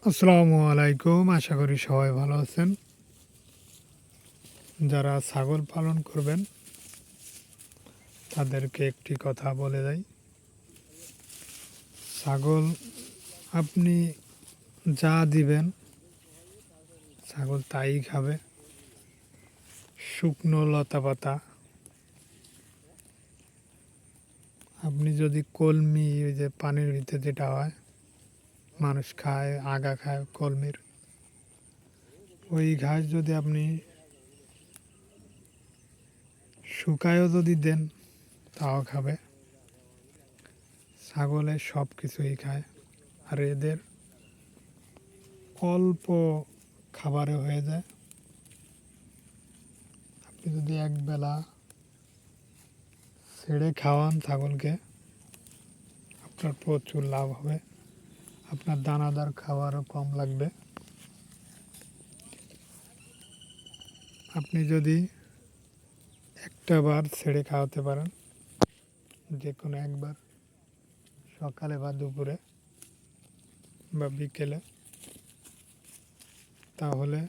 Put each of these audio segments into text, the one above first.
আসসালামু আলাইকুম। আশা করি সবাই ভালো আছেন। যারা ছাগল পালন করবেন তাদেরকে একটি কথা বলে যাই, ছাগল আপনি যা দিবেন ছাগল তাই খাবে। শুকনো লতাপাতা, আপনি যদি কলমি, ওই যে পানির ভিতরে যেটা হয় মানুষ খায়, আগা খায় কলমির, ওই ঘাস যদি আপনি শুকায়ও যদি দেন তাও খাবে। ছাগলে সব কিছুই খায়, আর এদের অল্প খাবারে হয়ে যায়। আপনি যদি একবেলা ছেড়ে খাওয়ান ছাগলকে, আপনার প্রচুর লাভ হবে। আপনার দানাদার খাবারও কম লাগবে। আপনি যদি একটা বার ছেড়ে খাওয়াতে পারেন, যে কোনো একবার, সকালে বা দুপুরে বা বিকেলে, তাহলে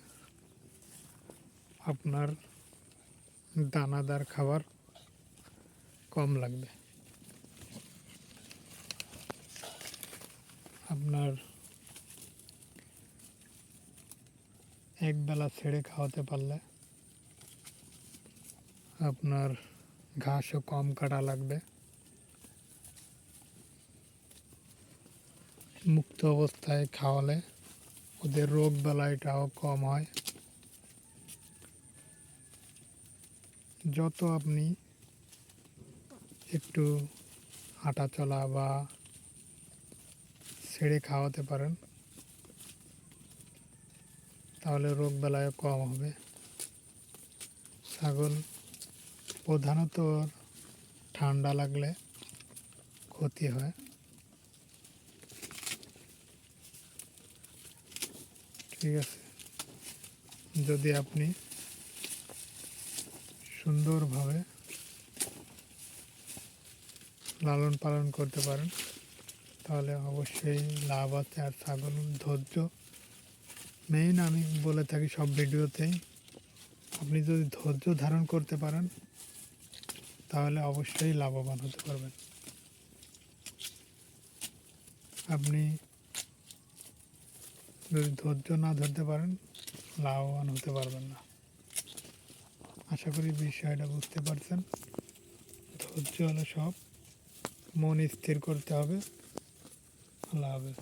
আপনার দানাদার খাবার কম লাগবে। আপনার একবেলা ছেড়ে খাওয়াতে পারলে আপনার ঘাসও কম কাটা লাগবে। মুক্ত অবস্থায় খাওয়ালে ওদের রোগ বালাইটাও কম হয়। যত আপনি একটু হাঁটা চলা বা ছেড়ে খাওয়াতে পারেন, তাহলে রোগ বালাইও কম হবে। ছাগল প্রধানত ঠান্ডা লাগলে ক্ষতি হয়। ঠিক আছে, যদি আপনি সুন্দরভাবে লালন পালন করতে পারেন তাহলে অবশ্যই লাভ আছে। আর ছাগল ধৈর্য মেইন, আমি বলে থাকি সব ভিডিওতেই, আপনি যদি ধৈর্য ধারণ করতে পারেন তাহলে অবশ্যই লাভবান হতে পারবেন। আপনি যদি ধৈর্য না ধরতে পারেন লাভবান হতে পারবেন না। আশা করি বিষয়টা বুঝতে পারছেন। ধৈর্য হলো সব, মন স্থির করতে হবে। আল্লাহ হাফেজ।